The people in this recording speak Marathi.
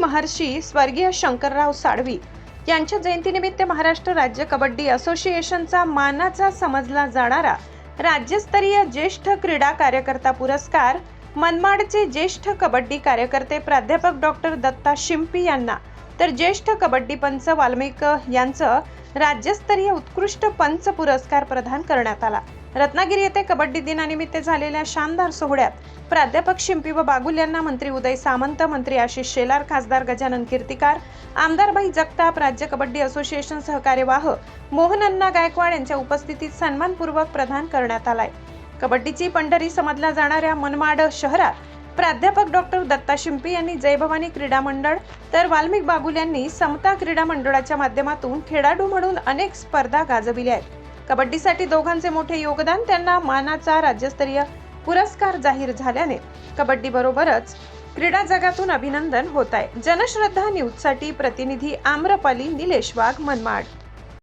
महर्षी स्वर्गीय शंकरराव साळवी यांच्या जयंतीनिमित्त महाराष्ट्र राज्य कबड्डी असोसिएशनचा मानाचा समजला जाणारा राज्यस्तरीय ज्येष्ठ क्रीडा कार्यकर्ता पुरस्कार मनमाडचे ज्येष्ठ कबड्डी कार्यकर्ते प्राध्यापक डॉक्टर दत्ता शिंपी यांना, तर ज्येष्ठ कबड्डी पंच वाल्मिक यांचं राज्यस्तरीय उत्कृष्ट पंच पुरस्कार प्रदान करण्यात आला। रत्नागिरी येथे कबड्डी दिनानिमित्त झालेल्या शानदार सोहळ्यात प्राध्यापक शिंपी व बागुल यांना मंत्री उदय सामंत, मंत्री आशिष शेलार, खासदार गजानन कीर्तिकार, आमदार भाई जगताप, राज्य कबड्डी असोसिएशन सहकार्यवाह मोहनअण्णा गायकवाड यांच्या उपस्थितीत सन्मानपूर्वक प्रदान करण्यात आलाय। कबड्डीची पंढरी समजल्या जाणाऱ्या मनमाड शहरात प्राध्यापक डॉक्टर दत्ता शिंपी यांनी जय भवानी क्रीडा मंडळ, तर वाल्मिक बागुल यांनी समता क्रीडा मंडळाच्या माध्यमातून खेळाडू म्हणून अनेक स्पर्धा गाजविल्या आहेत। कबड्डीसाठी दोघांचे मोठे योगदान, त्यांना मानाचा राज्यस्तरीय पुरस्कार जाहीर झाल्याने कबड्डी बरोबरच क्रीडा जगातून अभिनंदन होत आहे। जनश्रद्धा न्यूजसाठी प्रतिनिधी आम्रपाली निलेश वाघ, मनमाड।